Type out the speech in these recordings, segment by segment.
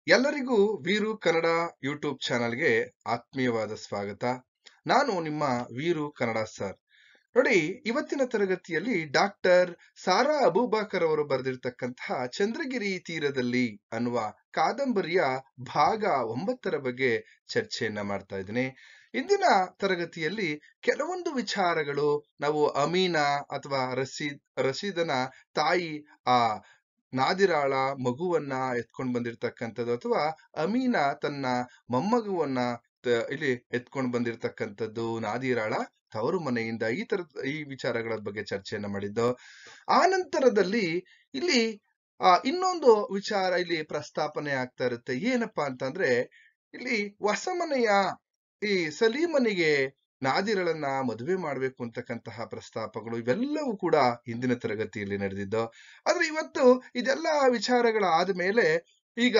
ಎಲ್ಲರಿಗೂ ವೀರು ಕನ್ನಡ ಯೂಟ್ಯೂಬ್ ಚಾನಲ್ಗೆ ಆತ್ಮೀಯವಾದ ಸ್ವಾಗತ. ನಾನು ನಿಮ್ಮ ವೀರು ಕನ್ನಡ ಸರ್. ನೋಡಿ, ಇವತ್ತಿನ ತರಗತಿಯಲ್ಲಿ ಡಾಕ್ಟರ್ ಸಾರಾ ಅಬೂಬಕರ್ ಅವರು ಬರೆದಿರ್ತಕ್ಕಂತಹ ಚಂದ್ರಗಿರಿ ತೀರದಲ್ಲಿ ಅನ್ನುವ ಕಾದಂಬರಿಯ ಭಾಗ 9 ಬಗ್ಗೆ ಚರ್ಚೆಯನ್ನ ಮಾಡ್ತಾ ಇದ್ದೀನಿ. ಇಂದಿನ ತರಗತಿಯಲ್ಲಿ ಕೆಲವೊಂದು ವಿಚಾರಗಳು ನಾವು ಅಮೀನಾ ಅಥವಾ ರಶೀದನ ತಾಯಿ ಆ ನಾದಿರಾಳ ಮಗುವನ್ನ ಎತ್ಕೊಂಡು ಬಂದಿರತಕ್ಕಂಥದ್ದು, ಅಥವಾ ಅಮೀನಾ ತನ್ನ ಮೊಮ್ಮಗುವನ್ನ ಇಲ್ಲಿ ಎತ್ಕೊಂಡು ಬಂದಿರತಕ್ಕಂಥದ್ದು ನಾದಿರಾಳ ತವರು ಮನೆಯಿಂದ, ಈ ವಿಚಾರಗಳ ಬಗ್ಗೆ ಚರ್ಚೆಯನ್ನ ಮಾಡಿದ್ದು. ಆ ನಂತರದಲ್ಲಿ ಇಲ್ಲಿ ಇನ್ನೊಂದು ವಿಚಾರ ಇಲ್ಲಿ ಪ್ರಸ್ತಾಪನೆ ಆಗ್ತಾ ಇರುತ್ತೆ. ಏನಪ್ಪಾ ಅಂತಂದ್ರೆ, ಇಲ್ಲಿ ಹೊಸಮನೆಯ ಈ ಸಲೀಮನಿಗೆ ನಾದಿರಳನ್ನ ಮದುವೆ ಮಾಡ್ಬೇಕು ಅಂತಕ್ಕಂತಹ ಪ್ರಸ್ತಾಪಗಳು ಇವೆಲ್ಲವೂ ಕೂಡ ಹಿಂದಿನ ತರಗತಿಯಲ್ಲಿ ನಡೆದಿದ್ದು. ಆದ್ರೆ ಇವತ್ತು ಇದೆಲ್ಲ ವಿಚಾರಗಳಾದ ಮೇಲೆ ಈಗ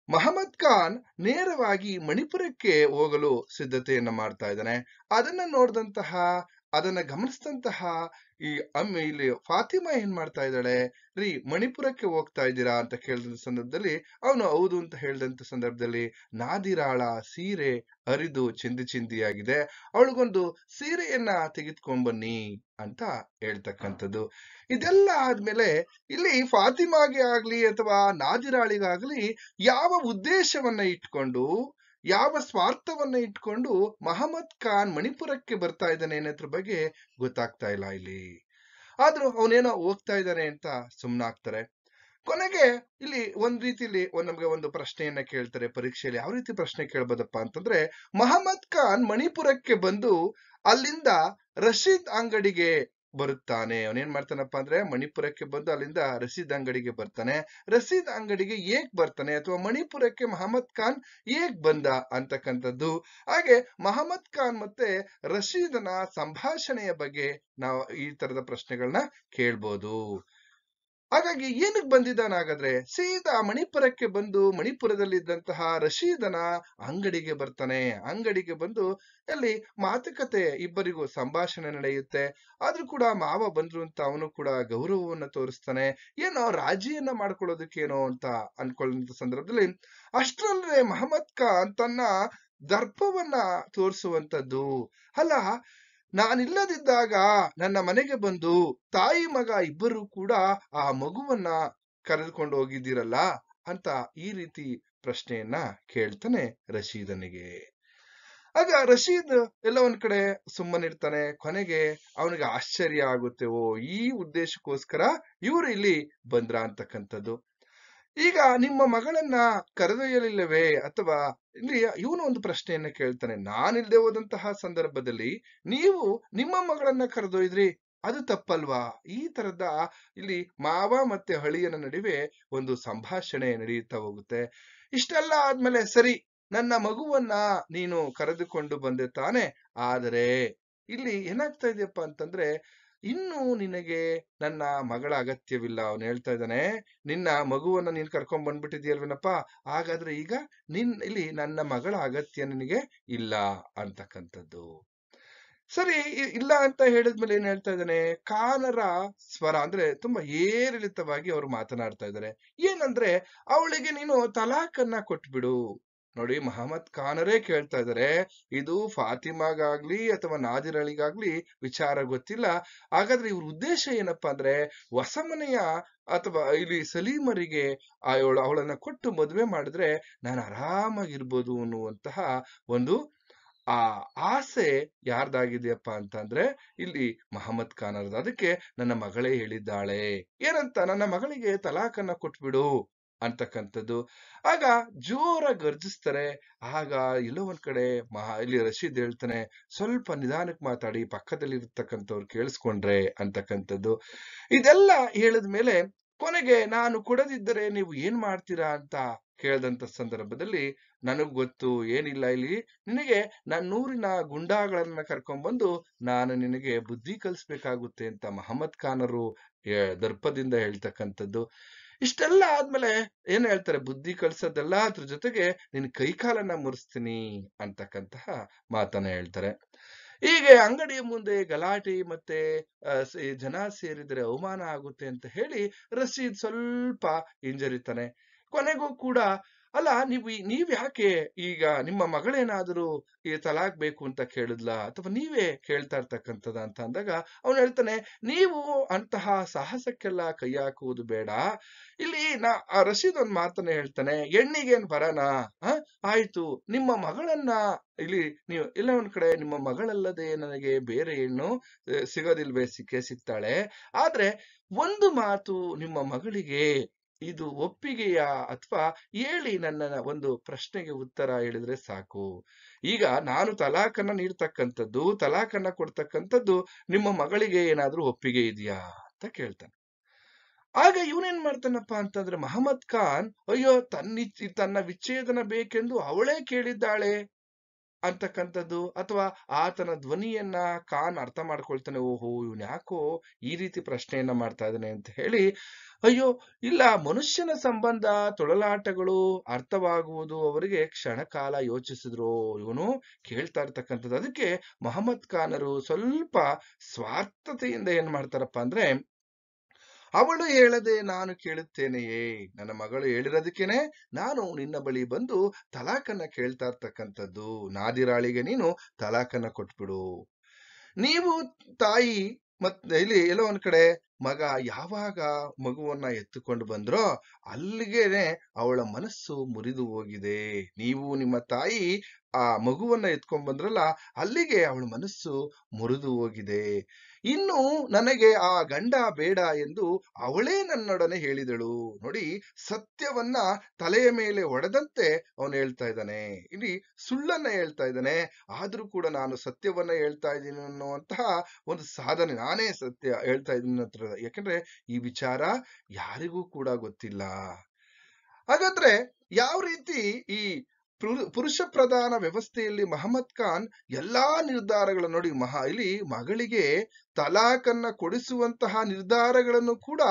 ಮಹಮ್ಮದ್ ಖಾನ್ ನೇರವಾಗಿ ಮಣಿಪುರಕ್ಕೆ ಹೋಗಲು ಸಿದ್ಧತೆಯನ್ನ ಮಾಡ್ತಾ ಇದ್ದಾನೆ. ಅದನ್ನ ಗಮನಿಸಿದಂತಹ ಇಲ್ಲಿ ಫಾತಿಮಾ ಏನ್ ಮಾಡ್ತಾ ಇದ್ದಾಳೆ, ರೀ ಮಣಿಪುರಕ್ಕೆ ಹೋಗ್ತಾ ಇದ್ದೀರಾ ಅಂತ ಕೇಳಿದ ಸಂದರ್ಭದಲ್ಲಿ ಅವನು ಹೌದು ಅಂತ ಹೇಳಿದಂತ ಸಂದರ್ಭದಲ್ಲಿ ನಾದಿರಾಳ ಸೀರೆ ಹರಿದು ಚಿಂದಿಯಾಗಿದೆ, ಅವಳಿಗೊಂದು ಸೀರೆಯನ್ನ ತೆಗೆದುಕೊಂಡ್ ಬನ್ನಿ ಅಂತ ಹೇಳ್ತಕ್ಕಂಥದ್ದು. ಇದೆಲ್ಲ ಆದ್ಮೇಲೆ ಇಲ್ಲಿ ಫಾತಿಮಾಗೆ ಆಗ್ಲಿ ಅಥವಾ ನಾದಿರಾಳಿಗಾಗ್ಲಿ ಯಾವ ಉದ್ದೇಶವನ್ನ ಇಟ್ಕೊಂಡು, ಯಾವ ಸ್ವಾರ್ಥವನ್ನ ಇಟ್ಕೊಂಡು ಮಹಮ್ಮದ್ ಖಾನ್ ಮಣಿಪುರಕ್ಕೆ ಬರ್ತಾ ಇದ್ದಾನೆ ಅನ್ನೋದ್ರ ಬಗ್ಗೆ ಗೊತ್ತಾಗ್ತಾ ಇಲ್ಲ ಇಲ್ಲಿ. ಆದ್ರೂ ಅವನೇನೋ ಹೋಗ್ತಾ ಇದ್ದಾನೆ ಅಂತ ಸುಮ್ನಾಗ್ತಾರೆ. ಕೊನೆಗೆ ಇಲ್ಲಿ ಒಂದ್ ರೀತಿಲಿ ನಮ್ಗೆ ಒಂದು ಪ್ರಶ್ನೆಯನ್ನ ಕೇಳ್ತಾರೆ ಪರೀಕ್ಷೆಯಲ್ಲಿ. ಯಾವ ರೀತಿ ಪ್ರಶ್ನೆ ಕೇಳ್ಬೋದಪ್ಪ ಅಂತಂದ್ರೆ, ಮಹಮ್ಮದ್ ಖಾನ್ ಮಣಿಪುರಕ್ಕೆ ಬಂದು ಅಲ್ಲಿಂದ ರಶೀದ್ ಅಂಗಡಿಗೆ ಬರುತ್ತಾನೆ. ಅವನೇನ್ ಮಾಡ್ತಾನಪ್ಪ ಅಂದ್ರೆ, ಮಣಿಪುರಕ್ಕೆ ಬಂದು ಅಲ್ಲಿಂದ ರಶೀದ್ ಅಂಗಡಿಗೆ ಬರ್ತಾನೆ. ರಶೀದ್ ಅಂಗಡಿಗೆ ಹೇಗ್ ಬರ್ತಾನೆ, ಅಥವಾ ಮಣಿಪುರಕ್ಕೆ ಮಹಮ್ಮದ್ ಖಾನ್ ಹೇಗ್ ಬಂದ ಅಂತಕ್ಕಂಥದ್ದು, ಹಾಗೆ ಮಹಮ್ಮದ್ ಖಾನ್ ಮತ್ತೆ ರಶೀದನ ಸಂಭಾಷಣೆಯ ಬಗ್ಗೆ ನಾವು ಈ ತರದ ಪ್ರಶ್ನೆಗಳನ್ನ ಕೇಳ್ಬೋದು. ಹಾಗಾಗಿ ಏನಕ್ಕೆ ಬಂದಿದ್ದಾನಾಗಾದ್ರೆ, ಸೀದಾ ಮಣಿಪುರಕ್ಕೆ ಬಂದು ಮಣಿಪುರದಲ್ಲಿದ್ದಂತಹ ರಶೀದನ ಅಂಗಡಿಗೆ ಬರ್ತಾನೆ. ಅಂಗಡಿಗೆ ಬಂದು ಅಲ್ಲಿ ಮಾತುಕತೆ, ಇಬ್ಬರಿಗೂ ಸಂಭಾಷಣೆ ನಡೆಯುತ್ತೆ. ಆದ್ರೂ ಕೂಡ ಮಾವ ಬಂದ್ರು ಅಂತ ಅವನು ಕೂಡ ಗೌರವವನ್ನ ತೋರಿಸ್ತಾನೆ. ಏನೋ ರಾಜಿಯನ್ನ ಮಾಡ್ಕೊಳ್ಳೋದಕ್ಕೇನೋ ಅಂತ ಅನ್ಕೊಳ್ಳುವಂತ ಸಂದರ್ಭದಲ್ಲಿ ಅಷ್ಟರಲ್ಲೇ ಮಹಮ್ಮದ್ ಖಾನ್ ತನ್ನ ದರ್ಪವನ್ನ ತೋರಿಸುವಂತದ್ದು. ಅಲ್ಲ, ನಾನಿಲ್ಲದಿದ್ದಾಗ ನನ್ನ ಮನೆಗೆ ಬಂದು ತಾಯಿ ಮಗ ಇಬ್ಬರು ಕೂಡ ಆ ಮಗುವನ್ನ ಕರೆದುಕೊಂಡು ಹೋಗಿದ್ದೀರಲ್ಲ ಅಂತ ಈ ರೀತಿ ಪ್ರಶ್ನೆಯನ್ನ ಕೇಳ್ತಾನೆ ರಶೀದನಿಗೆ. ಆಗ ರಶೀದ್ ಎಲ್ಲ ಒಂದ್ ಕಡೆ ಸುಮ್ಮನಿರ್ತಾನೆ. ಕೊನೆಗೆ ಅವನಿಗೆ ಆಶ್ಚರ್ಯ ಆಗುತ್ತೆ, ಓ, ಈ ಉದ್ದೇಶಕ್ಕೋಸ್ಕರ ಇವರು ಇಲ್ಲಿ ಬಂದ್ರ ಅಂತಕ್ಕಂಥದ್ದು. ಈಗ ನಿಮ್ಮ ಮಗಳನ್ನ ಕರೆದೊಯ್ಯಲಿಲ್ಲವೇ, ಅಥವಾ ಇಲ್ಲಿ ಇವನು ಒಂದು ಪ್ರಶ್ನೆಯನ್ನ ಕೇಳ್ತಾನೆ. ನಾನಿಲ್ದೆ ಹೋದಂತಹ ಸಂದರ್ಭದಲ್ಲಿ ನೀವು ನಿಮ್ಮ ಮಗಳನ್ನ ಕರೆದೊಯ್ದ್ರಿ, ಅದು ತಪ್ಪಲ್ವಾ? ಈ ತರದ ಇಲ್ಲಿ ಮಾವ ಮತ್ತೆ ಹಳಿಯನ ನಡುವೆ ಒಂದು ಸಂಭಾಷಣೆ ನಡೆಯುತ್ತಾ ಹೋಗುತ್ತೆ. ಇಷ್ಟೆಲ್ಲ ಆದ್ಮೇಲೆ, ಸರಿ, ನನ್ನ ಮಗುವನ್ನ ನೀನು ಕರೆದುಕೊಂಡು ಬಂದೆ ತಾನೆ, ಆದರೆ ಇಲ್ಲಿ ಏನಾಗ್ತಾ ಇದೆಯಪ್ಪ ಅಂತಂದ್ರೆ, ಇನ್ನು ನಿನಗೆ ನನ್ನ ಮಗಳ ಅಗತ್ಯವಿಲ್ಲ. ಅವನು ಹೇಳ್ತಾ ಇದ್ದಾನೆ, ನಿನ್ನ ಮಗುವನ್ನ ನೀನ್ ಕರ್ಕೊಂಡ್ ಬಂದ್ಬಿಟ್ಟಿದ್ಯಲ್ವೇನಪ್ಪ, ಹಾಗಾದ್ರೆ ಈಗ ಇಲ್ಲಿ ನನ್ನ ಮಗಳ ಅಗತ್ಯ ನಿನಗೆ ಇಲ್ಲ ಅಂತಕ್ಕಂಥದ್ದು. ಸರಿ, ಇಲ್ಲ ಅಂತ ಹೇಳಿದ್ಮೇಲೆ ಏನ್ ಹೇಳ್ತಾ ಇದ್ದಾನೆ, ಕಾನರ ಸ್ವರ ಅಂದ್ರೆ ತುಂಬಾ ಏರಿಳಿತವಾಗಿ ಅವ್ರು ಮಾತನಾಡ್ತಾ ಇದ್ದಾರೆ. ಏನಂದ್ರೆ, ಅವಳಿಗೆ ನೀನು ತಲಾಖನ್ನ ಕೊಟ್ಬಿಡು. ನೋಡಿ, ಮಹಮ್ಮದ್ ಖಾನರೇ ಕೇಳ್ತಾ ಇದ್ದಾರೆ, ಇದು ಫಾತಿಮಾಗಾಗ್ಲಿ ಅಥವಾ ನಾದಿರಳಿಗಾಗ್ಲಿ ವಿಚಾರ ಗೊತ್ತಿಲ್ಲ. ಹಾಗಾದ್ರೆ ಇವ್ರ ಉದ್ದೇಶ ಏನಪ್ಪಾ ಅಂದ್ರೆ, ಹೊಸಮನೆಯ ಅಥವಾ ಇಲ್ಲಿ ಸಲೀಮರಿಗೆ ಅವಳನ್ನ ಕೊಟ್ಟು ಮದುವೆ ಮಾಡಿದ್ರೆ ನಾನು ಆರಾಮಾಗಿರ್ಬೋದು ಅನ್ನುವಂತಹ ಒಂದು ಆ ಆಸೆ ಯಾರ್ದಾಗಿದೆಯಪ್ಪ ಅಂತಂದ್ರೆ, ಇಲ್ಲಿ ಮಹಮ್ಮದ್ ಖಾನರ್ದು. ಅದಕ್ಕೆ ನನ್ನ ಮಗಳೇ ಹೇಳಿದ್ದಾಳೆ ಏನಂತ, ನನ್ನ ಮಗಳಿಗೆ ತಲಾಖನ್ನ ಕೊಟ್ಬಿಡು ಅಂತಕ್ಕಂಥದ್ದು. ಆಗ ಜೋರ ಗರ್ಜಿಸ್ತಾರೆ. ಆಗ ಎಲ್ಲೋ ಒಂದ್ ಕಡೆ ಇಲ್ಲಿ ರಶೀದ್ ಹೇಳ್ತಾನೆ, ಸ್ವಲ್ಪ ನಿಧಾನಕ್ಕೆ ಮಾತಾಡಿ, ಪಕ್ಕದಲ್ಲಿ ಇರ್ತಕ್ಕಂಥವ್ರು ಕೇಳಿಸ್ಕೊಂಡ್ರೆ ಅಂತಕ್ಕಂಥದ್ದು. ಇದೆಲ್ಲ ಹೇಳಿದ್ಮೇಲೆ ಕೊನೆಗೆ, ನಾನು ಕೊಡದಿದ್ದರೆ ನೀವು ಏನ್ ಮಾಡ್ತೀರಾ ಅಂತ ಕೇಳಿದಂತ ಸಂದರ್ಭದಲ್ಲಿ, ನನಗ್ ಗೊತ್ತು, ಏನಿಲ್ಲ, ಇಲ್ಲಿ ನಿನಗೆ ನನ್ನೂರಿನ ಗುಂಡಾಗಳನ್ನ ಕರ್ಕೊಂಡ್ಬಂದು ನಾನು ನಿನಗೆ ಬುದ್ಧಿ ಕಲಿಸ್ಬೇಕಾಗುತ್ತೆ ಅಂತ ಮಹಮ್ಮದ್ ಖಾನರು ದರ್ಪದಿಂದ ಹೇಳ್ತಕ್ಕಂಥದ್ದು. ಇಷ್ಟೆಲ್ಲ ಆದ್ಮೇಲೆ ಏನ್ ಹೇಳ್ತಾರೆ, ಬುದ್ಧಿ ಕಲ್ಸೋದಲ್ಲ, ಅದ್ರ ಜೊತೆಗೆ ನಿನ್ ಕೈಕಾಲನ್ನ ಮುರಿಸ್ತೀನಿ ಅಂತಕ್ಕಂತಹ ಮಾತನ್ನ ಹೇಳ್ತಾರೆ. ಹೀಗೆ ಅಂಗಡಿಯ ಮುಂದೆ ಗಲಾಟೆ ಮತ್ತೆ ಜನ ಸೇರಿದ್ರೆ ಅವಮಾನ ಆಗುತ್ತೆ ಅಂತ ಹೇಳಿ ರಶೀದ್ ಸ್ವಲ್ಪ ಹಿಂಜರಿತಾನೆ. ಕೊನೆಗೂ ಕೂಡ ಅಲ್ಲ ನೀವ್ ಯಾಕೆ ಈಗ ನಿಮ್ಮ ಮಗಳೇನಾದ್ರೂ ಈ ತಲಾಕ್ ಬೇಕು ಅಂತ ಕೇಳಿದ್ಲಾ ಅಥವಾ ನೀವೇ ಕೇಳ್ತಾ ಇರ್ತಕ್ಕಂಥದ ಅಂತ ಅಂದಾಗ ಅವನು ಹೇಳ್ತಾನೆ, ನೀವು ಅಂತಹ ಸಾಹಸಕ್ಕೆಲ್ಲ ಕೈ ಹಾಕುವುದು ಬೇಡ. ಇಲ್ಲಿ ರಶೀದ್ ಒಂದ್ ಮಾತನ್ನ ಹೇಳ್ತಾನೆ, ಹೆಣ್ಣಿಗೇನ್ ಬರನಾ? ಆಯ್ತು, ನಿಮ್ಮ ಮಗಳನ್ನ ಇಲ್ಲಿ ನೀವು ಎಲ್ಲ ಒಂದ್ ಕಡೆ ನಿಮ್ಮ ಮಗಳಲ್ಲದೆ ನನಗೆ ಬೇರೆ ಹೆಣ್ಣು ಸಿಗೋದಿಲ್ವೇ? ಸಿಗ್ತಾಳೆ. ಆದ್ರೆ ಒಂದು ಮಾತು, ನಿಮ್ಮ ಮಗಳಿಗೆ ಇದು ಒಪ್ಪಿಗೆಯಾ ಅಥವಾ ಹೇಳಿ, ನನ್ನ ಒಂದು ಪ್ರಶ್ನೆಗೆ ಉತ್ತರ ಹೇಳಿದ್ರೆ ಸಾಕು. ಈಗ ನಾನು ತಲಾಖನ್ನ ನೀಡ್ತಕ್ಕಂಥದ್ದು, ತಲಾಖನ್ನ ಕೊಡ್ತಕ್ಕಂಥದ್ದು ನಿಮ್ಮ ಮಗಳಿಗೆ ಏನಾದ್ರೂ ಒಪ್ಪಿಗೆ ಇದೆಯಾ ಅಂತ ಕೇಳ್ತಾನೆ. ಆಗ ಇವನೇನ್ ಮಾಡ್ತಾನಪ್ಪ ಅಂತಂದ್ರೆ ಮಹಮ್ಮದ್ ಖಾನ್, ಅಯ್ಯೋ ತನ್ನ ವಿಚ್ಛೇದನ ಬೇಕೆಂದು ಅವಳೇ ಕೇಳಿದ್ದಾಳೆ ಅಂತಕ್ಕಂಥದ್ದು, ಅಥವಾ ಆತನ ಧ್ವನಿಯನ್ನ ಖಾನ್ ಅರ್ಥ ಮಾಡ್ಕೊಳ್ತಾನೆ. ಓಹೋ, ಇವನ್ ಯಾಕೋ ಈ ರೀತಿ ಪ್ರಶ್ನೆಯನ್ನ ಮಾಡ್ತಾ ಇದ್ದಾನೆ ಅಂತ ಹೇಳಿ, ಅಯ್ಯೋ ಇಲ್ಲ, ಮನುಷ್ಯನ ಸಂಬಂಧ ತೊಳಲಾಟಗಳು ಅರ್ಥವಾಗುವುದು ಅವರಿಗೆ ಕ್ಷಣಕಾಲ ಯೋಚಿಸಿದ್ರು, ಇವನು ಕೇಳ್ತಾ ಇರ್ತಕ್ಕಂಥದ್ದು. ಅದಕ್ಕೆ ಮಹಮ್ಮದ್ ಖಾನರು ಸ್ವಲ್ಪ ಸ್ವಾರ್ಥತೆಯಿಂದ ಏನ್ ಮಾಡ್ತಾರಪ್ಪ ಅಂದ್ರೆ, ಅವಳು ಹೇಳದೆ ನಾನು ಕೇಳುತ್ತೇನೆಯೇ, ನನ್ನ ಮಗಳು ಹೇಳಿರೋದಕ್ಕೇನೆ ನಾನು ನಿನ್ನ ಬಳಿ ಬಂದು ತಲಾಖನ್ನ ಕೇಳ್ತಾ ಇರ್ತಕ್ಕಂಥದ್ದು. ನಾದಿರಾಳಿಗೆ ನೀನು ತಲಾಖನ್ನ ಕೊಟ್ಬಿಡು. ನೀವು ತಾಯಿ ಮತ್ತೆ ಇಲ್ಲಿ ಎಲ್ಲೋ ಒಂದ್ ಕಡೆ ಮಗ ಯಾವಾಗ ಮಗುವನ್ನ ಎತ್ತುಕೊಂಡು ಬಂದ್ರೋ ಅಲ್ಲಿಗೆನೆ ಅವಳ ಮನಸ್ಸು ಮುರಿದು ಹೋಗಿದೆ. ನೀವು ನಿಮ್ಮ ತಾಯಿ ಆ ಮಗುವನ್ನ ಎತ್ಕೊಂಡ್ ಬಂದ್ರಲ್ಲ, ಅಲ್ಲಿಗೆ ಅವಳ ಮನಸ್ಸು ಮುರಿದು ಹೋಗಿದೆ. ಇನ್ನು ನನಗೆ ಆ ಗಂಡ ಬೇಡ ಎಂದು ಅವಳೇ ನನ್ನೊಡನೆ ಹೇಳಿದಳು. ನೋಡಿ, ಸತ್ಯವನ್ನ ತಲೆಯ ಮೇಲೆ ಹೊಡೆದಂತೆ ಅವನು ಹೇಳ್ತಾ ಇದ್ದಾನೆ. ಇಲ್ಲಿ ಸುಳ್ಳನ್ನ ಹೇಳ್ತಾ ಇದ್ದಾನೆ, ಆದ್ರೂ ಕೂಡ ನಾನು ಸತ್ಯವನ್ನ ಹೇಳ್ತಾ ಇದ್ದೀನಿ ಅನ್ನುವಂತಹ ಒಂದು ಸಾಧನೆ, ನಾನೇ ಸತ್ಯ ಹೇಳ್ತಾ ಇದ್ದೀನಿ ಅಂತ. ಯಾಕಂದ್ರೆ ಈ ವಿಚಾರ ಯಾರಿಗೂ ಕೂಡ ಗೊತ್ತಿಲ್ಲ. ಹಾಗಾದ್ರೆ ಯಾವ ರೀತಿ ಈ ಪುರುಷ ಪ್ರಧಾನ ವ್ಯವಸ್ಥೆಯಲ್ಲಿ ಮಹಮ್ಮದ್ ಖಾನ್ ಎಲ್ಲಾ ನಿರ್ಧಾರಗಳನ್ನು ನೋಡಿ, ಇಲ್ಲಿ ಮಗಳಿಗೆ ತಲಾಖನ್ನ ಕೊಡಿಸುವಂತಹ ನಿರ್ಧಾರಗಳನ್ನು ಕೂಡ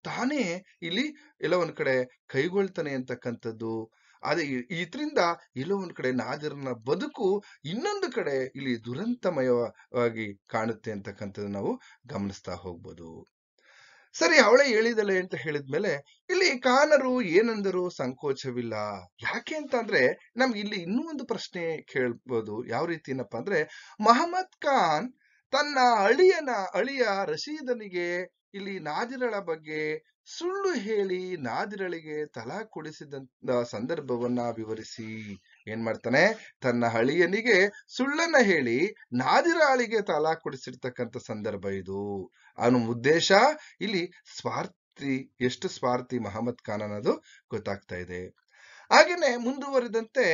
ತಾನೇ ಇಲ್ಲಿ ಎಲ್ಲ ಒಂದ್ ಕಡೆ ಕೈಗೊಳ್ತಾನೆ ಅಂತಕ್ಕಂಥದ್ದು. ಅದೇ ಇದರಿಂದ ಎಲ್ಲೋ ಒಂದ್ ಕಡೆ ನಾದಿರನ ಬದುಕು ಇನ್ನೊಂದು ಕಡೆ ಇಲ್ಲಿ ದುರಂತಮಯವಾಗಿ ಕಾಣುತ್ತೆ ಅಂತಕ್ಕಂಥದ್ದು ನಾವು ಗಮನಿಸ್ತಾ ಹೋಗ್ಬೋದು. ಸರಿ, ಅವಳೇ ಹೇಳಿದಳೆ ಅಂತ ಹೇಳಿದ್ಮೇಲೆ ಇಲ್ಲಿ ಖಾನರು ಏನಂದರು ಸಂಕೋಚವಿಲ್ಲ. ಯಾಕೆ ಅಂತ ಅಂದ್ರೆ ನಮ್ಗೆ ಇಲ್ಲಿ ಇನ್ನೂ ಒಂದು ಪ್ರಶ್ನೆ ಕೇಳ್ಬೋದು. ಯಾವ ರೀತಿನಪ್ಪ ಅಂದ್ರೆ, ಮಹಮ್ಮದ್ ಖಾನ್ ತನ್ನ ಅಳಿಯ ರಶೀದನಿಗೆ ಇಲ್ಲಿ ನಾದಿರಳ ಬಗ್ಗೆ ಸುಳ್ಳು ಹೇಳಿ ನಾದಿರಳಿಗೆ ತಲಾಖ್ ಕೊಡಿಸಿದ ಸಂದರ್ಭವನ್ನ ವಿವರಿಸಿ ಏನ್ ಮಾಡ್ತಾನೆ, ತನ್ನ ಅಳಿಯನಿಗೆ ಸುಳ್ಳನ್ನ ಹೇಳಿ ನಾದಿರಾಳಿಗೆ ತಲಾಖ್ ಕೊಡಿಸಿರ್ತಕ್ಕಂಥ ಸಂದರ್ಭ ಇದು. ಅವನ ಉದ್ದೇಶ ಇಲ್ಲಿ ಸ್ವಾರ್ಥಿ, ಎಷ್ಟು ಸ್ವಾರ್ಥಿ ಮಹಮ್ಮದ್ ಖಾನ್ ಅನ್ನೋದು ಗೊತ್ತಾಗ್ತಾ ಇದೆ. ಹಾಗೇನೆ ಮುಂದುವರಿದಂತೆ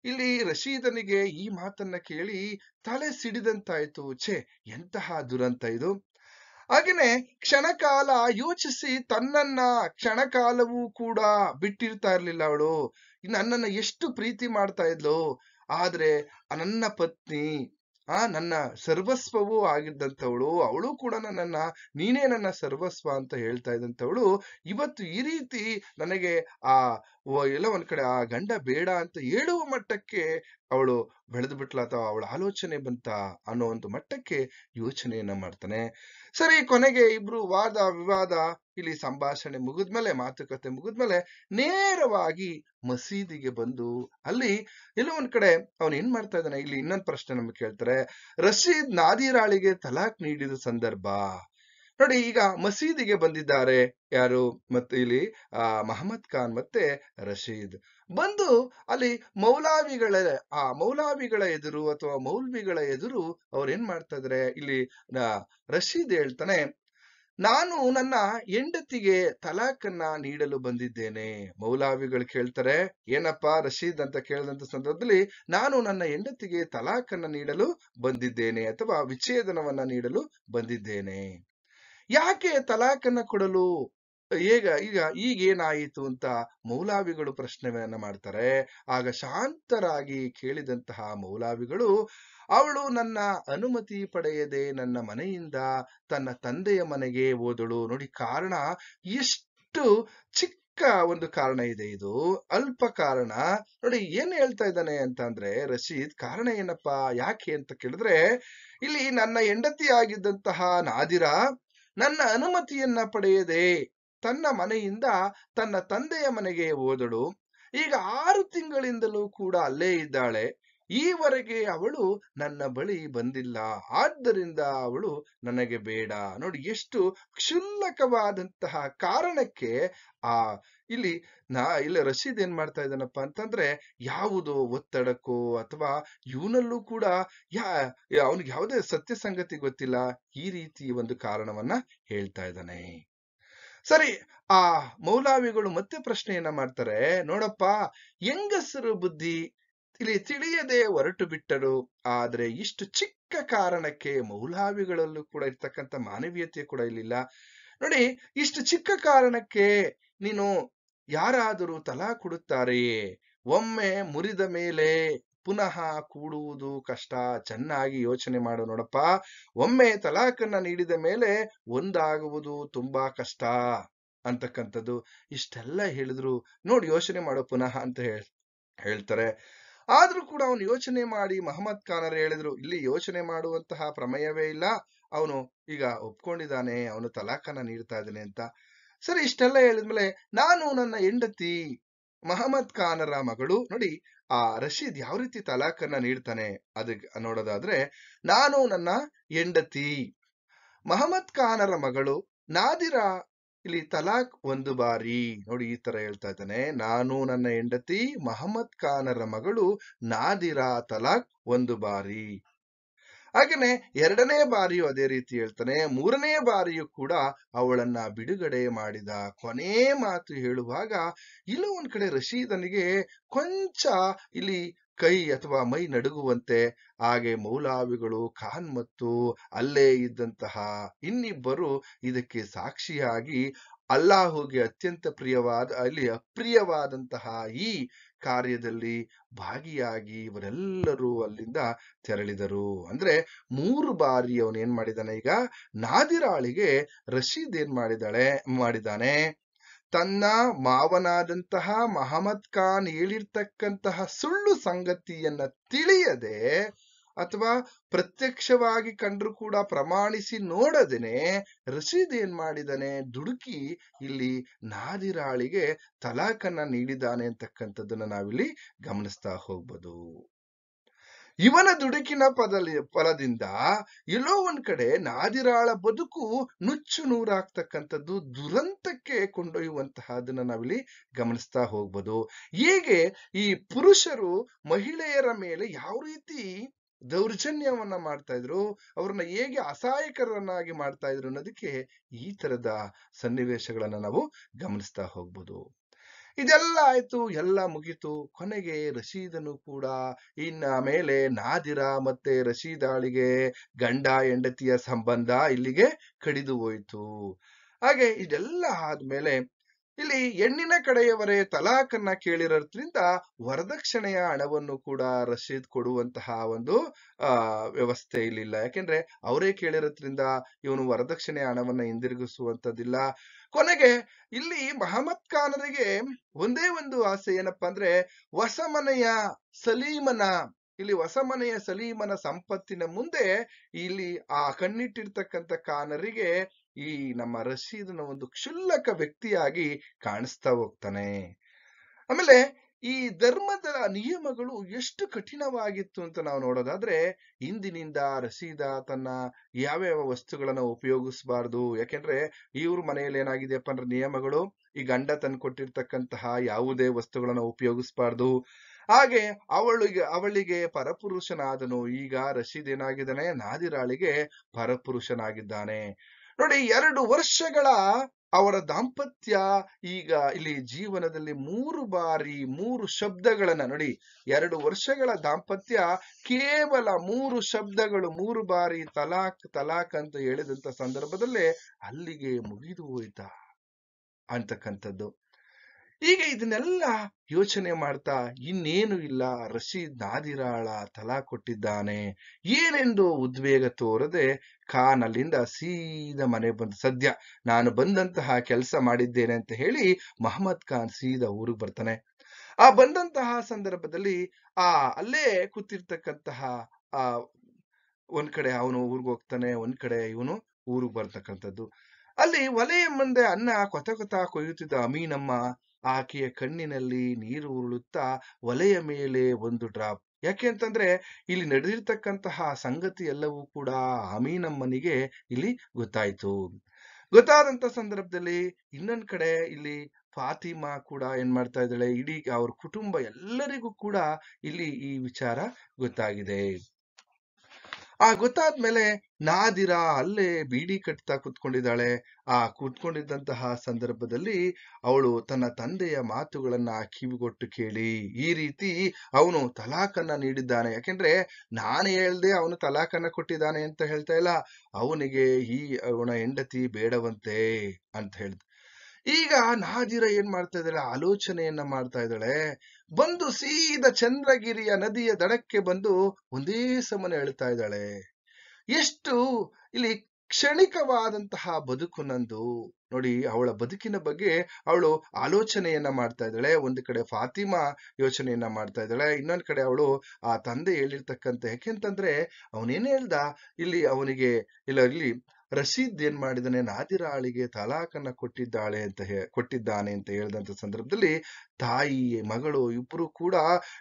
ಇಲ್ಲಿ ರಶೀದನಿಗೆ ಈ ಮಾತನ್ನ ಕೇಳಿ ತಲೆ ಸಿಡಿದಂತಾಯ್ತು. ಎಂತಹ ದುರಂತ ಇದು. ಹಾಗೇನೆ ಕ್ಷಣಕಾಲ ಯೋಚಿಸಿ ತನ್ನನ್ನ ಕ್ಷಣಕಾಲವೂ ಕೂಡ ಬಿಟ್ಟಿರ್ತಾ ಇರ್ಲಿಲ್ಲ ಅವಳು. ನನ್ನನ್ನ ಎಷ್ಟು ಪ್ರೀತಿ ಮಾಡ್ತಾ ಇದ್ಲು, ಆದ್ರೆ ನನ್ನ ಪತ್ನಿ ನನ್ನ ಸರ್ವಸ್ವವೂ ಆಗಿದ್ದಂಥವಳು, ಅವಳು ಕೂಡ ನನ್ನನ್ನ ನೀನೇ ನನ್ನ ಸರ್ವಸ್ವ ಅಂತ ಹೇಳ್ತಾ ಇದ್ದಂಥವಳು ಇವತ್ತು ಈ ರೀತಿ ನನಗೆ ಎಲ್ಲ ಒಂದ್ ಕಡೆ ಆ ಗಂಡ ಬೇಡ ಅಂತ ಹೇಳುವ ಮಟ್ಟಕ್ಕೆ ಅವಳು ಬೆಳೆದು ಬಿಟ್ಲ, ಅಥವಾ ಅವಳ ಆಲೋಚನೆ ಬಂತ ಅನ್ನೋ ಒಂದು ಮಟ್ಟಕ್ಕೆ ಯೋಚನೆಯನ್ನ ಮಾಡ್ತಾನೆ. ಸರಿ, ಕೊನೆಗೆ ಇಬ್ರು ವಾದ ವಿವಾದ ಇಲ್ಲಿ ಸಂಭಾಷಣೆ ಮುಗಿದ್ಮೇಲೆ, ಮಾತುಕತೆ ಮುಗಿದ್ಮೇಲೆ ನೇರವಾಗಿ ಮಸೀದಿಗೆ ಬಂದು ಅಲ್ಲಿ ಎಲ್ಲೋ ಒಂದ್ ಕಡೆ ಅವನ್ ಏನ್ ಮಾಡ್ತಾ ಇದ್ದಾನೆ, ಇಲ್ಲಿ ಇನ್ನೊಂದು ಪ್ರಶ್ನೆ ನಮ್ಗೆ ಕೇಳ್ತಾರೆ. ರಶೀದ್ ನಾದಿರಾಳಿಗೆ ತಲಾಖ್ ನೀಡಿದ ಸಂದರ್ಭ ನೋಡಿ. ಈಗ ಮಸೀದಿಗೆ ಬಂದಿದ್ದಾರೆ ಯಾರು, ಮತ್ತೆ ಇಲ್ಲಿ ಮಹಮ್ಮದ್ ಖಾನ್ ಮತ್ತೆ ರಶೀದ್ ಬಂದು ಅಲ್ಲಿ ಮೌಲಾವಿಗಳ ಎದುರು ಅಥವಾ ಮೌಲ್ವಿಗಳ ಎದುರು ಅವ್ರ ಏನ್ ಮಾಡ್ತಾ ಇದಾರೆ, ಇಲ್ಲಿ ರಶೀದ್ ಹೇಳ್ತಾನೆ, ನಾನು ನನ್ನ ಹೆಂಡತಿಗೆ ತಲಾಖನ್ನ ನೀಡಲು ಬಂದಿದ್ದೇನೆ. ಮೌಲಾವಿಗಳು ಕೇಳ್ತಾರೆ, ಏನಪ್ಪಾ ರಶೀದ್ ಅಂತ ಕೇಳಿದಂತ ಸಂದರ್ಭದಲ್ಲಿ, ನಾನು ನನ್ನ ಹೆಂಡತಿಗೆ ತಲಾಖನ್ನ ನೀಡಲು ಬಂದಿದ್ದೇನೆ ಅಥವಾ ವಿಚ್ಛೇದನವನ್ನ ನೀಡಲು ಬಂದಿದ್ದೇನೆ. ಯಾಕೆ ತಲಾಖನ್ನ ಕೊಡಲು, ಈಗೇನಾಯಿತು ಅಂತ ಮೌಲಾವಿಗಳು ಪ್ರಶ್ನೆಯನ್ನ ಮಾಡ್ತಾರೆ. ಆಗ ಶಾಂತರಾಗಿ ಕೇಳಿದಂತಹ ಮೌಲಾವಿಗಳು, ಅವಳು ನನ್ನ ಅನುಮತಿ ಪಡೆಯದೆ ನನ್ನ ಮನೆಯಿಂದ ತನ್ನ ತಂದೆಯ ಮನೆಗೆ ಹೋದಳು. ನೋಡಿ, ಕಾರಣ ಎಷ್ಟು ಚಿಕ್ಕ ಒಂದು ಕಾರಣ ಇದೆ, ಇದು ಅಲ್ಪ ಕಾರಣ. ನೋಡಿ ಏನ್ ಹೇಳ್ತಾ ಇದ್ದಾನೆ ಅಂತ ಅಂದ್ರೆ ರಶೀದ್, ಕಾರಣ ಏನಪ್ಪಾ ಯಾಕೆ ಅಂತ ಕೇಳಿದ್ರೆ, ಇಲ್ಲಿ ನನ್ನ ಹೆಂಡತಿ ಆಗಿದ್ದಂತಹ ನಾದಿರ ನನ್ನ ಅನುಮತಿಯನ್ನ ಪಡೆಯದೆ ತನ್ನ ಮನೆಯಿಂದ ತನ್ನ ತಂದೆಯ ಮನೆಗೆ ಹೋದಳು. ಈಗ 6 ತಿಂಗಳಿಂದಲೂ ಕೂಡ ಅಲ್ಲೇ ಇದ್ದಾಳೆ. ಈವರೆಗೆ ಅವಳು ನನ್ನ ಬಳಿ ಬಂದಿಲ್ಲ. ಆದ್ದರಿಂದ ಅವಳು ನನಗೆ ಬೇಡ. ನೋಡಿ ಎಷ್ಟು ಕ್ಷುಲ್ಲಕವಾದಂತಹ ಕಾರಣಕ್ಕೆ ಆ ಇಲ್ಲಿ ಇಲ್ಲಿ ರಶೀದ್ ಏನ್ ಮಾಡ್ತಾ ಇದ್ದಾನಪ್ಪ ಅಂತಂದ್ರೆ, ಯಾವುದೋ ಒತ್ತಡಕ್ಕೋ ಅಥವಾ ಇವನಲ್ಲೂ ಕೂಡ ಯಾ ಅವನಿಗೆ ಯಾವುದೇ ಸತ್ಯ ಸಂಗತಿ ಗೊತ್ತಿಲ್ಲ. ಈ ರೀತಿ ಒಂದು ಕಾರಣವನ್ನ ಹೇಳ್ತಾ ಇದ್ದಾನೆ. ಸರಿ, ಆ ಮೌಲಾವಿಗಳು ಮತ್ತೆ ಪ್ರಶ್ನೆಯನ್ನ ಮಾಡ್ತಾರೆ. ನೋಡಪ್ಪ, ಹೆಂಗಸರು ಬುದ್ಧಿ ಇಲ್ಲಿ ತಿಳಿಯದೆ ಹೊರಟು ಬಿಟ್ಟರು. ಆದ್ರೆ ಇಷ್ಟು ಚಿಕ್ಕ ಕಾರಣಕ್ಕೆ ಮೌಲಾವಿಗಳಲ್ಲೂ ಕೂಡ ಇರ್ತಕ್ಕಂಥ ಮಾನವೀಯತೆ ಕೂಡ ಇಲ್ಲಿಲ್ಲ. ನೋಡಿ, ಇಷ್ಟು ಚಿಕ್ಕ ಕಾರಣಕ್ಕೆ ನೀನು ಯಾರಾದರೂ ತಲಾ ಕೊಡುತ್ತಾರೆಯೇ? ಒಮ್ಮೆ ಮುರಿದ ಮೇಲೆ ಪುನಃ ಕೂಡುವುದು ಕಷ್ಟ. ಚೆನ್ನಾಗಿ ಯೋಚನೆ ಮಾಡು ನೋಡಪ್ಪ. ಒಮ್ಮೆ ತಲಾಖನ್ನ ನೀಡಿದ ಮೇಲೆ ಒಂದಾಗುವುದು ತುಂಬಾ ಕಷ್ಟ ಅಂತಕ್ಕಂಥದ್ದು. ಇಷ್ಟೆಲ್ಲ ಹೇಳಿದ್ರು, ನೋಡಿ ಯೋಚನೆ ಮಾಡೋ ಪುನಃ ಅಂತ ಹೇಳ್ತಾರೆ. ಆದ್ರೂ ಕೂಡ ಅವನು ಯೋಚನೆ ಮಾಡಿ ಮಹಮ್ಮದ್ ಖಾನರು ಹೇಳಿದ್ರು, ಇಲ್ಲಿ ಯೋಚನೆ ಮಾಡುವಂತಹ ಪ್ರಮೇಯವೇ ಇಲ್ಲ, ಅವನು ಈಗ ಒಪ್ಕೊಂಡಿದ್ದಾನೆ, ಅವನು ತಲಾಖನ್ನ ನೀಡ್ತಾ ಇದ್ದಾನೆ ಅಂತ. ಸರಿ, ಇಷ್ಟೆಲ್ಲ ಹೇಳಿದ್ಮೇಲೆ ನಾನು ನನ್ನ ಹೆಂಡತಿ ಮಹಮ್ಮದ್ ಖಾನರ ಮಗಳು, ನೋಡಿ ಆ ರಶೀದ್ ಯಾವ ರೀತಿ ತಲಾಖನ್ನ ನೀಡ್ತಾನೆ ಅದಕ್ಕೆ ನೋಡೋದಾದ್ರೆ, ನಾನು ನನ್ನ ಹೆಂಡತಿ ಮಹಮ್ಮದ್ ಖಾನರ ಮಗಳು ನಾದಿರಾ ಇಲ್ಲಿ ತಲಾಕ್ ಒಂದು ಬಾರಿ. ನೋಡಿ ಈ ತರ ಹೇಳ್ತಾ ಇದ್ದಾನೆ, ನಾನು ನನ್ನ ಹೆಂಡತಿ ಮಹಮ್ಮದ್ ಖಾನರ ಮಗಳು ನಾದಿರಾ ತಲಾಕ್ ಒಂದು ಬಾರಿ. ಹಾಗೇನೆ 2ನೇ ಬಾರಿಯೂ ಅದೇ ರೀತಿ ಹೇಳ್ತಾನೆ. 3ನೇ ಬಾರಿಯೂ ಕೂಡ ಅವಳನ್ನ ಬಿಡುಗಡೆ ಮಾಡಿದ. ಕೊನೆ ಮಾತು ಹೇಳುವಾಗ ಇಲ್ಲೂ ಒಂದ್ ಕಡೆ ರಶೀದನಿಗೆ ಕೊಂಚ ಇಲ್ಲಿ ಕೈ ಅಥವಾ ಮೈ ನಡುಗುವಂತೆ. ಹಾಗೆ ಮೌಲಾವಿಗಳು ಖಾನ್ ಮತ್ತು ಅಲ್ಲೇ ಇದ್ದಂತಹ ಇನ್ನಿಬ್ಬರು ಇದಕ್ಕೆ ಸಾಕ್ಷಿಯಾಗಿ ಅಲ್ಲಾಹುಗೆ ಅತ್ಯಂತ ಅಪ್ರಿಯವಾದಂತಹ ಈ ಕಾರ್ಯದಲ್ಲಿ ಭಾಗಿಯಾಗಿ ಇವರೆಲ್ಲರೂ ಅಲ್ಲಿಂದ ತೆರಳಿದರು. ಅಂದ್ರೆ 3 ಬಾರಿ ಅವನು ಏನ್ ಮಾಡಿದಾನೆ, ಈಗ ನಾದಿರಾಳಿಗೆ ರಶೀದ್ ಏನ್ ಮಾಡಿದಾನೆ, ತನ್ನ ಮಾವನಾದಂತಹ ಮಹಮ್ಮದ್ ಖಾನ್ ಹೇಳಿರ್ತಕ್ಕಂತಹ ಸುಳ್ಳು ಸಂಗತಿಯನ್ನ ತಿಳಿಯದೆ ಅಥವಾ ಪ್ರತ್ಯಕ್ಷವಾಗಿ ಕಂಡ್ರು ಕೂಡ ಪ್ರಮಾಣಿಸಿ ನೋಡದೇನೆ ರಶೀದ್ ಏನ್ ಮಾಡಿದಾನೆ, ದುಡುಕಿ ಇಲ್ಲಿ ನಾದಿರಾಳಿಗೆ ತಲಾಖನ್ನ ನೀಡಿದ್ದಾನೆ ಅಂತಕ್ಕಂಥದ್ದನ್ನ ನಾವಿಲ್ಲಿ ಗಮನಿಸ್ತಾ ಹೋಗ್ಬೋದು. ಇವನ ದುಡುಕಿನ ಫಲದಿಂದ ಎಲ್ಲೋ ಒಂದ್ ಕಡೆ ನಾದಿರಾಳ ಬದುಕು ನುಚ್ಚು ನೂರಾಗ್ತಕ್ಕಂಥದ್ದು, ದುರಂತಕ್ಕೆ ಕೊಂಡೊಯ್ಯುವಂತಹದನ್ನ ನಾವಿಲ್ಲಿ ಗಮನಿಸ್ತಾ ಹೋಗ್ಬೋದು. ಹೀಗೆ ಈ ಪುರುಷರು ಮಹಿಳೆಯರ ಮೇಲೆ ಯಾವ ರೀತಿ ದೌರ್ಜನ್ಯವನ್ನ ಮಾಡ್ತಾ ಇದ್ರು, ಅವ್ರನ್ನ ಹೇಗೆ ಅಸಹಾಯಕರನ್ನಾಗಿ ಮಾಡ್ತಾ ಇದ್ರು ಅನ್ನೋದಕ್ಕೆ ಈ ತರದ ಸನ್ನಿವೇಶಗಳನ್ನ ನಾವು ಗಮನಿಸ್ತಾ ಹೋಗ್ಬೋದು. ಇದೆಲ್ಲ ಆಯ್ತು, ಎಲ್ಲ ಮುಗಿತು. ಕೊನೆಗೆ ರಶೀದನು ಕೂಡ ಇನ್ನ ಮೇಲೆ ನಾದಿರಾ ಮತ್ತೆ ರಶೀದಾಳಿಗೆ ಗಂಡ ಹೆಂಡತಿಯ ಸಂಬಂಧ ಇಲ್ಲಿಗೆ ಕಡಿದು ಹೋಯ್ತು. ಹಾಗೆ ಇದೆಲ್ಲ ಆದ್ಮೇಲೆ ಇಲ್ಲಿ ಹೆಣ್ಣಿನ ಕಡೆಯವರೇ ತಲಾಖನ್ನ ಕೇಳಿರೋದ್ರಿಂದ ವರದಕ್ಷಿಣೆಯ ಹಣವನ್ನು ಕೂಡ ರಶೀದ್ ಕೊಡುವಂತಹ ಒಂದು ವ್ಯವಸ್ಥೆ ಇಲ್ಲಿಲ್ಲ. ಯಾಕೆಂದ್ರೆ ಅವರೇ ಕೇಳಿರೋದ್ರಿಂದ ಇವನು ವರದಕ್ಷಿಣೆಯ ಹಣವನ್ನ ಹಿಂದಿರುಗಿಸುವಂತದ್ದಿಲ್ಲ. ಕೊನೆಗೆ ಇಲ್ಲಿ ಮಹಮ್ಮದ್ ಖಾನರಿಗೆ ಒಂದೇ ಒಂದು ಆಸೆ ಏನಪ್ಪಾ ಅಂದ್ರೆ, ಹೊಸ ಮನೆಯ ಸಲೀಮನ ಸಂಪತ್ತಿನ ಮುಂದೆ ಇಲ್ಲಿ ಆ ಕಣ್ಣಿಟ್ಟಿರ್ತಕ್ಕಂಥ ಖಾನರಿಗೆ ಈ ನಮ್ಮ ರಶೀದನ ಒಂದು ಕ್ಷುಲ್ಲಕ ವ್ಯಕ್ತಿಯಾಗಿ ಕಾಣಿಸ್ತಾ ಹೋಗ್ತಾನೆ. ಆಮೇಲೆ ಈ ಧರ್ಮದ ನಿಯಮಗಳು ಎಷ್ಟು ಕಠಿಣವಾಗಿತ್ತು ಅಂತ ನಾವು ನೋಡೋದಾದ್ರೆ, ಇಂದಿನಿಂದ ರಶೀದ ತನ್ನ ಯಾವ್ಯಾವ ವಸ್ತುಗಳನ್ನ ಉಪಯೋಗಿಸಬಾರ್ದು. ಯಾಕೆಂದ್ರೆ ಇವ್ರ ಮನೆಯಲ್ಲಿ ಏನಾಗಿದೆಯಪ್ಪ ಅಂದ್ರೆ ನಿಯಮಗಳು, ಈ ಗಂಡ ತಂದು ಕೊಟ್ಟಿರ್ತಕ್ಕಂತಹ ಯಾವುದೇ ವಸ್ತುಗಳನ್ನ ಉಪಯೋಗಿಸಬಾರ್ದು. ಹಾಗೆ ಅವಳಿಗೆ ಪರಪುರುಷನಾದನು. ಈಗ ರಶೀದ್ ಏನಾಗಿದ್ದಾನೆ, ನಾದಿರಾಳಿಗೆ ಪರಪುರುಷನಾಗಿದ್ದಾನೆ. ನೋಡಿ, 2 ವರ್ಷಗಳ ಅವರ ದಾಂಪತ್ಯ ಈಗ ಇಲ್ಲಿ ಜೀವನದಲ್ಲಿ 3 ಬಾರಿ 3 ಶಬ್ದಗಳನ್ನ ನೋಡಿ, 2 ವರ್ಷಗಳ ದಾಂಪತ್ಯ ಕೇವಲ 3 ಶಬ್ದಗಳು, 3 ಬಾರಿ ತಲಾಕ್ ಅಂತ ಹೇಳಿದಂತ ಸಂದರ್ಭದಲ್ಲೇ ಅಲ್ಲಿಗೆ ಮುಗಿದು ಹೋಯ್ತಾ ಅಂತಕ್ಕಂಥದ್ದು. ಈಗ ಇದನ್ನೆಲ್ಲ ಯೋಚನೆ ಮಾಡ್ತಾ ಇನ್ನೇನು ಇಲ್ಲ, ರಶೀದ್ ನಾದಿರಾಳ ತಲಾ ಕೊಟ್ಟಿದ್ದಾನೆ ಏನೆಂದು ಉದ್ವೇಗ ತೋರದೆ ಖಾನ್ ಅಲ್ಲಿಂದ ಸೀದಾ ಮನೆ ಬಂದು, ಸದ್ಯ ನಾನು ಬಂದಂತಹ ಕೆಲಸ ಮಾಡಿದ್ದೇನೆ ಅಂತ ಹೇಳಿ ಮಹಮ್ಮದ್ ಖಾನ್ ಸೀದಾ ಊರಿಗೆ ಬರ್ತಾನೆ. ಆ ಬಂದಂತಹ ಸಂದರ್ಭದಲ್ಲಿ ಅಲ್ಲೇ ಕೂತಿರ್ತಕ್ಕಂತಹ ಒಂದ್ ಕಡೆ ಅವನು ಊರಿಗೆ ಹೋಗ್ತಾನೆ, ಒಂದ್ ಕಡೆ ಇವನು ಊರಿಗೆ ಬರ್ತಕ್ಕಂಥದ್ದು. ಅಲ್ಲಿ ಒಲೆಯ ಮುಂದೆ ಅನ್ನ ಕೊತ ಕೊಯ್ಯುತ್ತಿದ್ದ ಅಮೀನಮ್ಮ ಆಕೆಯ ಕಣ್ಣಿನಲ್ಲಿ ನೀರು ಉರುಳುತ್ತಾ ಒಲೆಯ ಮೇಲೆ ಒಂದು ಡ್ರಾಪ್. ಯಾಕೆ ಅಂತಂದ್ರೆ ಇಲ್ಲಿ ನಡೆದಿರ್ತಕ್ಕಂತಹ ಸಂಗತಿ ಎಲ್ಲವೂ ಕೂಡ ಅಮೀನಮ್ಮನಿಗೆ ಇಲ್ಲಿ ಗೊತ್ತಾಯ್ತು. ಗೊತ್ತಾದಂತ ಸಂದರ್ಭದಲ್ಲಿ ಇನ್ನೊಂದ್ ಕಡೆ ಇಲ್ಲಿ ಫಾತಿಮಾ ಕೂಡ ಏನ್ ಮಾಡ್ತಾ ಇದ್ದಾಳೆ, ಇಡೀ ಅವ್ರ ಕುಟುಂಬ ಎಲ್ಲರಿಗೂ ಕೂಡ ಇಲ್ಲಿ ಈ ವಿಚಾರ ಗೊತ್ತಾಗಿದೆ. ಗೊತ್ತಾದ್ಮೇಲೆ ನಾದಿರಾ ಅಲ್ಲೇ ಬೀಡಿ ಕಟ್ತಾ ಕುತ್ಕೊಂಡಿದ್ದಾಳೆ. ಕುತ್ಕೊಂಡಿದ್ದಂತಹ ಸಂದರ್ಭದಲ್ಲಿ ಅವಳು ತನ್ನ ತಂದೆಯ ಮಾತುಗಳನ್ನ ಕಿವಿಗೊಟ್ಟು ಕೇಳಿ, ಈ ರೀತಿ ಅವನು ತಲಾಖನ್ನ ನೀಡಿದ್ದಾನೆ. ಯಾಕೆಂದ್ರೆ ನಾನು ಹೇಳ್ದೆ ಅವನು ತಲಾಖನ್ನ ಕೊಟ್ಟಿದ್ದಾನೆ ಅಂತ ಹೇಳ್ತಾ ಇಲ್ಲ, ಅವನಿಗೆ ಅವನ ಹೆಂಡತಿ ಬೇಡವಂತೆ ಅಂತ ಹೇಳ್ದ. ಈಗ ನಾದಿರಾ ಏನ್ ಮಾಡ್ತಾ ಇದ್ದಾಳೆ, ಆಲೋಚನೆಯನ್ನ ಮಾಡ್ತಾ ಇದ್ದಾಳೆ. ಬಂದು ಸೀದಾ ಚಂದ್ರಗಿರಿಯ ನದಿಯ ದಡಕ್ಕೆ ಬಂದು ಒಂದೇ ಸಮನೆ ಹೇಳ್ತಾ ಇದ್ದಾಳೆ, ಎಷ್ಟು ಇಲ್ಲಿ ಕ್ಷಣಿಕವಾದಂತಹ ಬದುಕು ನಂದು. ನೋಡಿ, ಅವಳ ಬದುಕಿನ ಬಗ್ಗೆ ಅವಳು ಆಲೋಚನೆಯನ್ನ ಮಾಡ್ತಾ ಇದ್ದಾಳೆ. ಒಂದು ಕಡೆ ಫಾತಿಮಾ ಯೋಚನೆಯನ್ನ ಮಾಡ್ತಾ ಇದ್ದಾಳೆ, ಇನ್ನೊಂದ್ ಕಡೆ ಅವಳು ಆ ತಂದೆ ಹೇಳಿರ್ತಕ್ಕಂಥ, ಯಾಕೆಂತಂದ್ರೆ ಅವನೇನ್ ಹೇಳ್ದ, ಇಲ್ಲಿ ಅವನಿಗೆ ಇಲ್ಲಿ ರಶೀದ್ ಏನ್ ಮಾಡಿದಾನೆ, ನಾದಿರಾಳಿಗೆ ತಲಾಖನ್ನ ಕೊಟ್ಟಿದ್ದಾನೆ ಅಂತ ಹೇಳಿದಂತ ಸಂದರ್ಭದಲ್ಲಿ ತಾಯಿ ಮಗಳು ಇಬ್ರು ಕೂಡ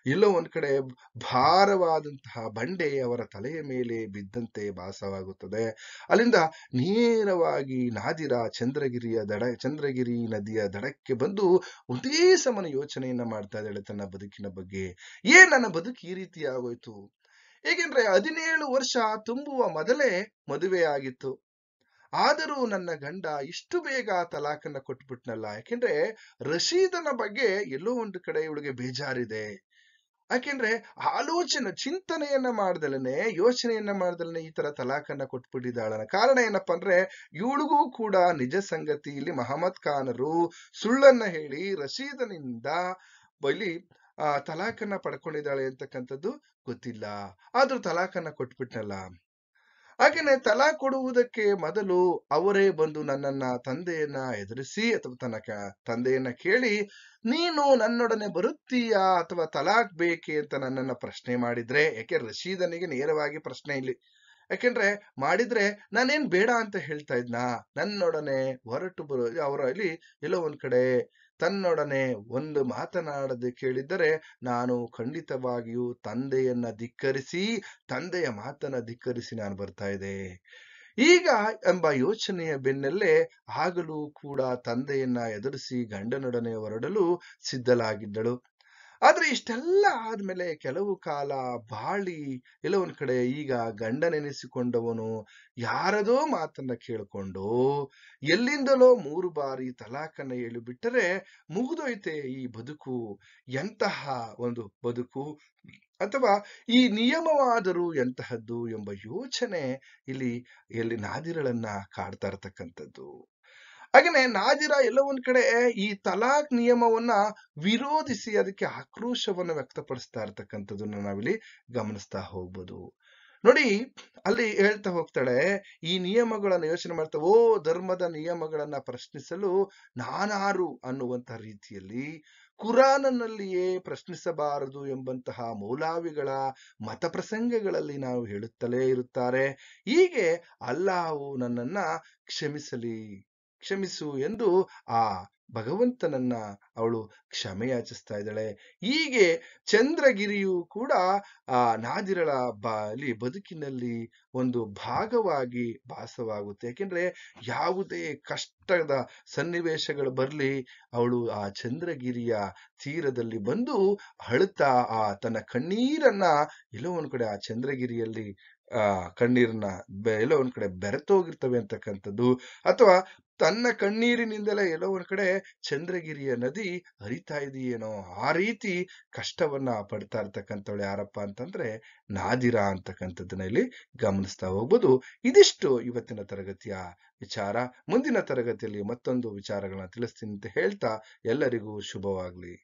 ಎಲ್ಲೋ ಒಂದ್ ಕಡೆ ಭಾರವಾದಂತಹ ಬಂಡೆ ಅವರ ತಲೆಯ ಮೇಲೆ ಬಿದ್ದಂತೆ ಭಾಸವಾಗುತ್ತದೆ. ಅಲ್ಲಿಂದ ನೇರವಾಗಿ ನಾದಿರಾ ಚಂದ್ರಗಿರಿ ನದಿಯ ದಡಕ್ಕೆ ಬಂದು ಒಂದೇ ಸಮನ ಯೋಚನೆಯನ್ನ ಮಾಡ್ತಾ ಇದ್ದಾಳೆ ತನ್ನ ಬದುಕಿನ ಬಗ್ಗೆ. ನನ್ನ ಬದುಕು ಈ ರೀತಿ ಆಗೋಯ್ತು. ಹೇಗೆಂದ್ರೆ 17 ವರ್ಷ ತುಂಬುವ ಮೊದಲೇ ಮದುವೆ ಆಗಿತ್ತು. ಆದರೂ ನನ್ನ ಗಂಡ ಇಷ್ಟು ಬೇಗ ತಲಾಖನ್ನ ಕೊಟ್ಬಿಟ್ನಲ್ಲ. ಯಾಕೆಂದ್ರೆ ರಶೀದನ ಬಗ್ಗೆ ಎಲ್ಲೋ ಒಂದು ಕಡೆ ಇವಳಿಗೆ ಬೇಜಾರಿದೆ. ಯಾಕೆಂದ್ರೆ ಚಿಂತನೆಯನ್ನ ಮಾಡ್ದಲನೆ, ಯೋಚನೆಯನ್ನ ಮಾಡ್ದಲನೆ ಈ ತರ ತಲಾಖನ್ನ ಕೊಟ್ಬಿಟ್ಟಿದ್ದಾಳ. ಕಾರಣ ಏನಪ್ಪಾ ಅಂದ್ರೆ, ಇವಳಿಗೂ ಕೂಡ ನಿಜ ಸಂಗತಿ ಇಲ್ಲಿ ಮಹಮ್ಮದ್ ಖಾನರು ಸುಳ್ಳನ್ನ ಹೇಳಿ ರಶೀದನಿಂದ ಬಲಿ ತಲಾಖನ್ನ ಪಡ್ಕೊಂಡಿದ್ದಾಳೆ ಅಂತಕ್ಕಂಥದ್ದು ಗೊತ್ತಿಲ್ಲ. ಆದ್ರೂ ತಲಾಖನ್ನ ಕೊಟ್ಬಿಟ್ನಲ್ಲ. ಹಾಗೇನೆ ತಲಾಖ್ ಕೊಡುವುದಕ್ಕೆ ಮೊದಲು ಅವರೇ ಬಂದು ತಂದೆಯನ್ನ ಎದುರಿಸಿ ಅಥವಾ ತನ್ನ ತಂದೆಯನ್ನ ಕೇಳಿ, ನೀನು ನನ್ನೊಡನೆ ಬರುತ್ತೀಯಾ ಅಥವಾ ತಲಾಖ್ ಬೇಕೆ ಅಂತ ನನ್ನನ್ನ ಪ್ರಶ್ನೆ ಮಾಡಿದ್ರೆ, ಯಾಕೆ ರಶೀದನಿಗೆ ನೇರವಾಗಿ ಪ್ರಶ್ನೆ ಇಲ್ಲಿ, ಯಾಕೆಂದ್ರೆ ಮಾಡಿದ್ರೆ ನಾನೇನ್ ಬೇಡ ಅಂತ ಹೇಳ್ತಾ ಇದ್ನಾ, ನನ್ನೊಡನೆ ಹೊರಟು ಅವರ ಇಲ್ಲಿ ಎಲ್ಲೋ ಒಂದ್ ಕಡೆ ತನ್ನೊಡನೆ ಒಂದು ಮಾತನಾಡದೆ ಕೇಳಿದ್ದರೆ ನಾನು ಖಂಡಿತವಾಗಿಯೂ ತಂದೆಯ ಮಾತನ್ನ ಧಿಕ್ಕರಿಸಿ ನಾನು ಬರ್ತಾ ಇದ್ದೆ. ಈಗ ಎಂಬ ಯೋಚನೆಯ ಬೆನ್ನಲ್ಲೇ ಆಗಲೂ ಕೂಡ ತಂದೆಯನ್ನ ಎದುರಿಸಿ ಗಂಡನೊಡನೆ ಹೊರಡಲು ಸಿದ್ಧಲಾಗಿದ್ದಳು. ಆದ್ರೆ ಇಷ್ಟೆಲ್ಲ ಆದ್ಮೇಲೆ ಕೆಲವು ಕಾಲ ಬಾಳಿ ಎಲ್ಲೋ ಒಂದ್ ಕಡೆ ಈಗ ಗಂಡನೆನಿಸಿಕೊಂಡವನು ಯಾರದೋ ಮಾತನ್ನ ಕೇಳಿಕೊಂಡು ಎಲ್ಲಿಂದಲೋ 3 ಬಾರಿ ತಲಾಖನ್ನ ಹೇಳಿಬಿಟ್ಟರೆ ಮುಗಿದೋಯ್ತೆ ಈ ಬದುಕು. ಎಂತಹ ಒಂದು ಬದುಕು, ಅಥವಾ ಈ ನಿಯಮವಾದರೂ ಎಂತಹದ್ದು ಎಂಬ ಯೋಚನೆ ಇಲ್ಲಿ ನಾದಿರಳನ್ನ ಕಾಡ್ತಾ ಇರ್ತಕ್ಕಂಥದ್ದು. ಹಾಗೇನೆ ನಾದಿರಾ ಎಲ್ಲೋ ಒಂದ್ ಕಡೆ ಈ ತಲಾಖ್ ನಿಯಮವನ್ನ ವಿರೋಧಿಸಿ ಅದಕ್ಕೆ ಆಕ್ರೋಶವನ್ನ ವ್ಯಕ್ತಪಡಿಸ್ತಾ ಇರ್ತಕ್ಕಂಥದ್ದನ್ನ ನಾವಿಲ್ಲಿ ಗಮನಿಸ್ತಾ ಹೋಗ್ಬೋದು. ನೋಡಿ, ಅಲ್ಲಿ ಹೇಳ್ತಾ ಹೋಗ್ತಾಳೆ, ಈ ನಿಯಮಗಳನ್ನ ಯೋಚನೆ ಮಾಡ್ತಾ, ಧರ್ಮದ ನಿಯಮಗಳನ್ನ ಪ್ರಶ್ನಿಸಲು ನಾನಾರು ಅನ್ನುವಂತ ರೀತಿಯಲ್ಲಿ ಕುರಾನನಲ್ಲಿಯೇ ಪ್ರಶ್ನಿಸಬಾರದು ಎಂಬಂತಹ ಮೌಲಾವಿಗಳ ಮತ ಪ್ರಸಂಗಗಳಲ್ಲಿ ನಾವು ಹೇಳುತ್ತಲೇ ಇರುತ್ತಾರೆ. ಹೀಗೆ ಅಲ್ಲಾಹು ನನ್ನನ್ನ ಕ್ಷಮಿಸು ಎಂದು ಆ ಭಗವಂತನನ್ನ ಅವಳು ಕ್ಷಮೆ ಯಾಚಿಸ್ತಾ ಇದ್ದಾಳೆ. ಹೀಗೆ ಚಂದ್ರಗಿರಿಯು ಕೂಡ ನಾದಿರಳ ಬದುಕಿನಲ್ಲಿ ಒಂದು ಭಾಗವಾಗಿ ಭಾಸವಾಗುತ್ತೆ. ಯಾಕೆಂದ್ರೆ ಯಾವುದೇ ಕಷ್ಟದ ಸನ್ನಿವೇಶಗಳು ಬರ್ಲಿ, ಅವಳು ಆ ಚಂದ್ರಗಿರಿಯ ತೀರದಲ್ಲಿ ಬಂದು ಅಳುತ್ತಾ ತನ್ನ ಕಣ್ಣೀರನ್ನ ಎಲ್ಲೋ ಒಂದ್ ಕಡೆ ಆ ಚಂದ್ರಗಿರಿಯಲ್ಲಿ ಕಣ್ಣೀರನ್ನ ಎಲ್ಲೋ ಒಂದ್ ಕಡೆ ಬೆರೆತೋಗಿರ್ತವೆ ಅಂತಕ್ಕಂಥದ್ದು, ಅಥವಾ ತನ್ನ ಕಣ್ಣೀರಿನಿಂದಲೇ ಎಲ್ಲೋ ಒಂದ್ ಕಡೆ ಚಂದ್ರಗಿರಿಯ ನದಿ ಹರಿತಾ ಇದೆಯೇನೋ ಆ ರೀತಿ ಕಷ್ಟವನ್ನ ಪಡ್ತಾ ಇರ್ತಕ್ಕಂಥವಳು ಯಾರಪ್ಪ ಅಂತಂದ್ರೆ ನಾದಿರಾ ಅಂತಕ್ಕಂಥದ್ದನ್ನ ಇಲ್ಲಿ ಗಮನಿಸ್ತಾ ಹೋಗ್ಬೋದು. ಇದಿಷ್ಟು ಇವತ್ತಿನ ತರಗತಿಯ ವಿಚಾರ. ಮುಂದಿನ ತರಗತಿಯಲ್ಲಿ ಮತ್ತೊಂದು ವಿಚಾರಗಳನ್ನ ತಿಳಿಸ್ತೀನಿ ಅಂತ ಹೇಳ್ತಾ ಎಲ್ಲರಿಗೂ ಶುಭವಾಗ್ಲಿ.